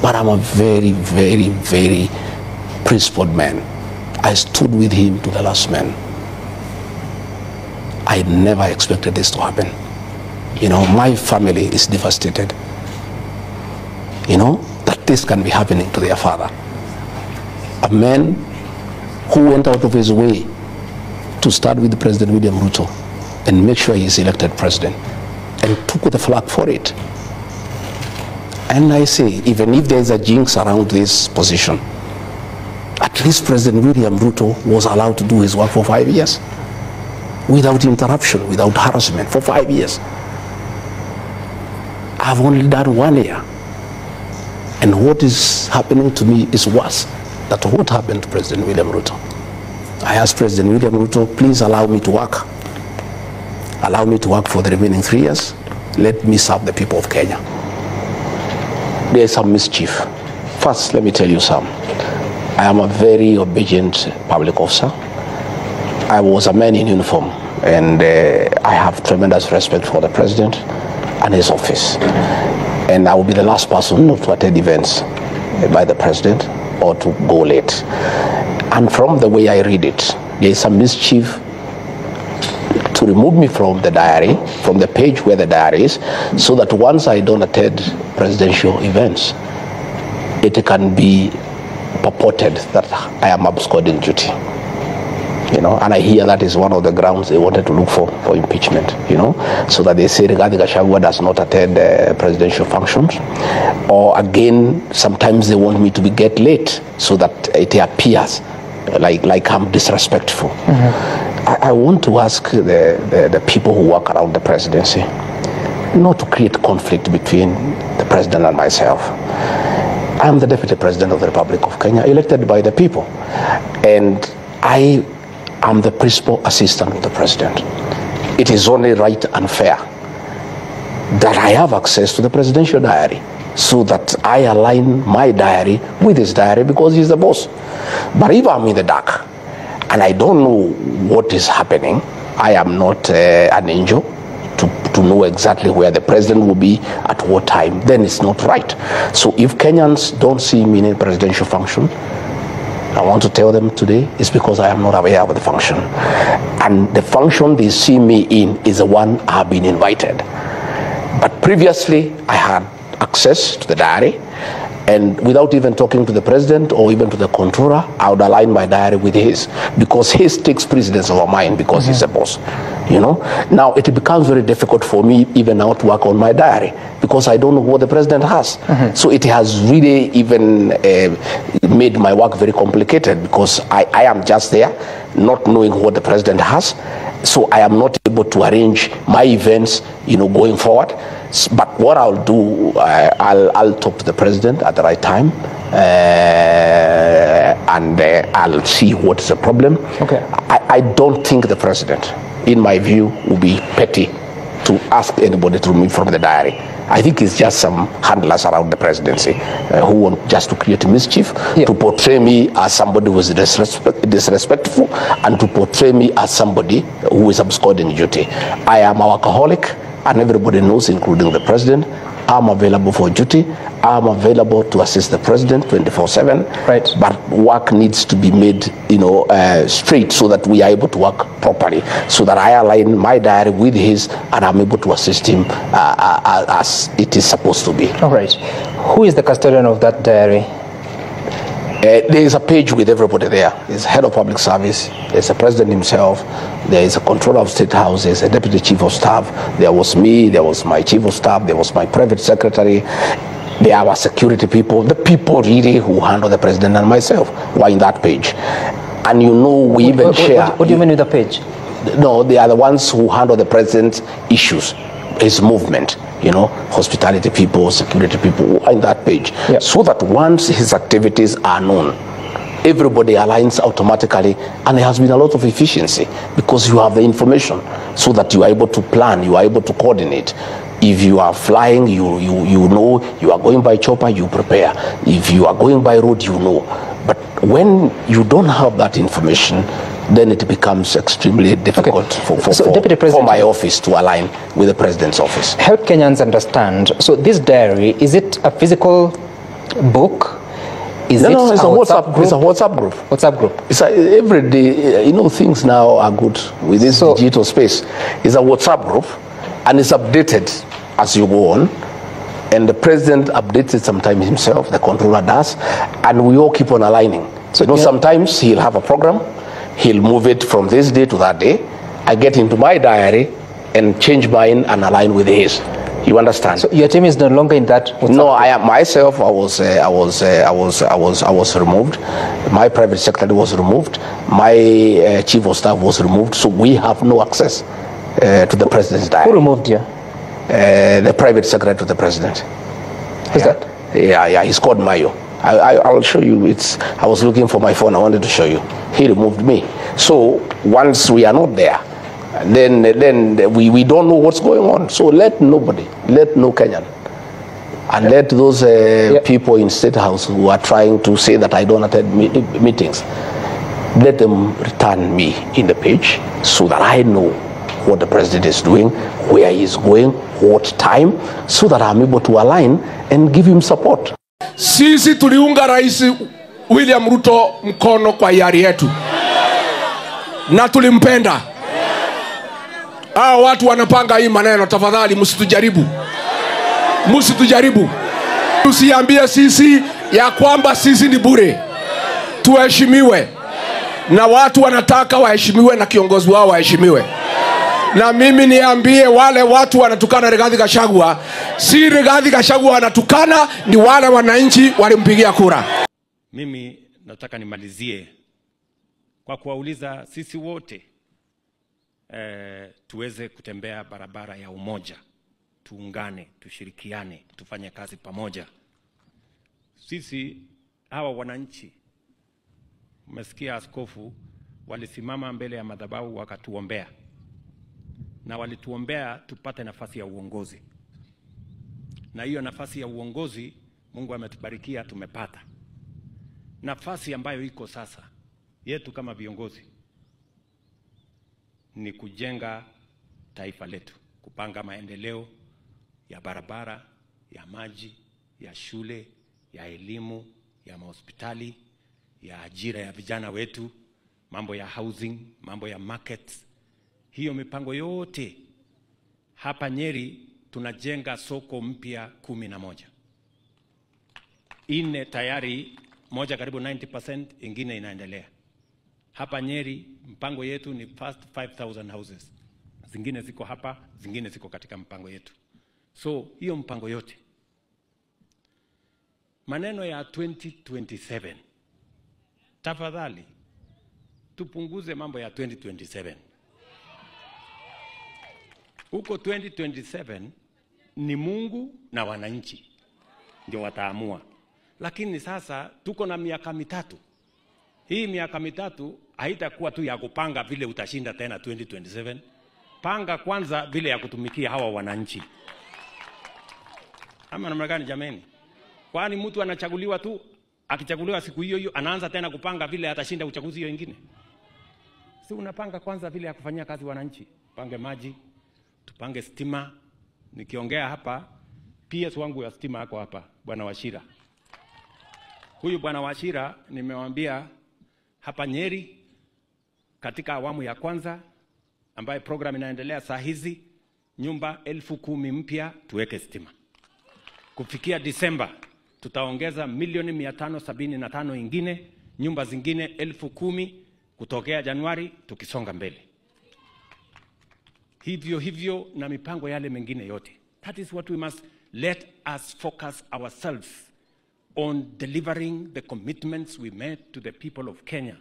But I'm a very, very, very principled man. I stood with him to the last man. I never expected this to happen. You know, my family is devastated. You know, that this can be happening to their father. A man who went out of his way to start with President William Ruto and make sure he is elected president and took the flag for it. And I say, even if there is a jinx around this position, at least President William Ruto was allowed to do his work for 5 years without interruption, without harassment, for 5 years. I've only done 1 year. And what is happening to me is worse than what happened to President William Ruto. I asked President William Ruto, please allow me to work. Allow me to work for the remaining 3 years. Let me serve the people of Kenya. There is some mischief. First, let me tell you some. I am a very obedient public officer. I was a man in uniform, and I have tremendous respect for the president and his office. And I will be the last person not to attend events by the president or to go late. And from the way I read it, there is some mischief to remove me from the diary, from the page where the diary is, so that once I don't attend presidential events, it can be purported that I am absconding duty. You know, and I hear that is one of the grounds they wanted to look for impeachment, you know, so that they say Rigathi Gachagua does not attend presidential functions. Or again, sometimes they want me to get late so that it appears like I'm disrespectful. I want to ask the people who work around the presidency not to create conflict between the president and myself. I am the Deputy President of the Republic of Kenya, elected by the people. And I am the principal assistant of the president. It is only right and fair that I have access to the presidential diary so that I align my diary with his diary because he's the boss. But if I'm in the dark and I don't know what is happening, I am not an angel to know exactly where the president will be at what time, then it's not right. So if Kenyans don't see me in a presidential function, I want to tell them today it's because I am not aware of the function. And the function they see me in is the one I've been invited. But previously, I had access to the diary, and without even talking to the president or even to the controller, I would align my diary with his, because his takes precedence over mine because he's a boss. You know, now it becomes very difficult for me even now to work on my diary because I don't know what the president has. So it has really even made my work very complicated because I am just there not knowing what the president has. So I am not able to arrange my events, you know, going forward. But what I'll do, I'll talk to the president at the right time, and I'll see what is the problem. Okay. I don't think the president, in my view, will be petty to ask anybody to remove from the diary. I think it's just some handlers around the presidency who want just to create mischief, to portray me as somebody who is disrespectful, and to portray me as somebody who is absconding duty. I am a workaholic, and everybody knows, including the president. I'm available for duty. I'm available to assist the president 24/7. Right. But work needs to be made, you know, straight so that we are able to work properly. So that I align my diary with his, and I'm able to assist him as it is supposed to be. All right. Who is the custodian of that diary? There is a page with everybody there. There's head of public service, there's the president himself, there is a controller of state house, there's a deputy chief of staff, there was me, there was my chief of staff, there was my private secretary, there are security people, the people really who handle the president and myself were in that page. And you know, we even share. What do you mean with the page? No, they are the ones who handle the president's issues, his movement. You know, hospitality people, security people in that page. So that once his activities are known, everybody aligns automatically, and there has been a lot of efficiency because you have the information so that you are able to plan, you are able to coordinate. If you are flying, you know, you are going by chopper, you prepare. If you are going by road, you know. But when you don't have that information, then it becomes extremely difficult for my office to align with the president's office. Help Kenyans understand. So this diary, is it a physical book? It's a WhatsApp group. It's a WhatsApp group. WhatsApp group. It's every day, things now are good with this digital space. It's a WhatsApp group, and it's updated as you go on. And the president updates it sometimes himself, the controller does, and we all keep on aligning. So, sometimes he'll have a program, he'll move it from this day to that day. I get into my diary and change mine and align with his. You understand? So your team is no longer in that WhatsApp? No, I am myself. I was removed. My private secretary was removed. My chief of staff was removed. So we have no access to the president's diary. Who removed you? The private secretary to the president. Who's that? Yeah. He's called Mayo. I'll show you. I was looking for my phone. I wanted to show you. He removed me. So once we are not there, then we don't know what's going on. So let no Kenyan, and let those people in State House who are trying to say that I don't attend meetings, let them return me in the page so that I know what the president is doing, where he's going, what time, so that I'm able to align and give him support. Sisi tuliunga Rais William Ruto mkono kwa hiari yetu na tulimpenda. Hao watu wanapanga hii maneno, tafadhali msitujaribu. Msitujaribu. Usiambie sisi ya kwamba sisi ni bure. Tuheshimiwe. Na watu wanataka waheshimiwe na kiongozi wao waheshimiwe. Na mimi niambie wale watu wanatukana Rigathi Gachagua, si Rigathi Gachagua wanatukana, ni wale wananchi walimpigia kura. Mimi nataka nimalizie kwa kuwauliza sisi wote tuweze kutembea barabara ya umoja, tuungane, tushirikiane, tufanye kazi pamoja. Sisi hawa wananchi, umesikia askofu walisimama mbele ya madhabahu wakatuombea, na walituombea tupate nafasi ya uongozi, na hiyo nafasi ya uongozi Mungu ametubarikia tumepata. Nafasi ambayo iko sasa yetu kama viongozi ni kujenga taifa letu, kupanga maendeleo ya barabara, ya maji, ya shule, ya elimu, ya mahospitali, ya ajira ya vijana wetu, mambo ya housing, mambo ya markets. Hiyo mipango yote hapa Nyeri tunajenga soko mpya 11. Ine tayari, moja karibu 90%, ingine inaendelea. Hapa Nyeri mpango yetu ni first 5,000 houses. Zingine ziko hapa, zingine ziko katika mpango yetu. So hiyo mpango yote. Maneno ya 2027. Tafadhali tupunguze mambo ya 2027. Huko 2027 ni Mungu na wananchi ndio wataamua. Lakini sasa tuko na miaka mitatu. Hii miaka mitatu haitakuwa tu ya kupanga vile utashinda tena 2027. Panga kwanza vile ya kutumikia hawa wananchi. Ama namna gani jameni? Kwani mtu anachaguliwa tu, akichaguliwa siku hiyo hiyo anaanza tena kupanga vile atashinda uchaguzi hiyo nyingine? Si unapanga kwanza vile ya kufanyia kazi wananchi. Pange maji, tupange stima. Nikiongea hapa, PS wangu ya stima yako hapa, Bwana Wachira. Huyu Bwana Wachira nimemwambia hapa Nyeri katika awamu ya kwanza ambaye program inaendelea saa hizi, nyumba 10,000 mpya tuweke stima. Kufikia Disemba tutaongeza milioni 575 ingine, nyumba zingine 10,000 kutokea Januari tukisonga mbele. Hivyo na mipango yale mengine yote. That is what we must let us focus ourselves on delivering the commitments we made to the people of Kenya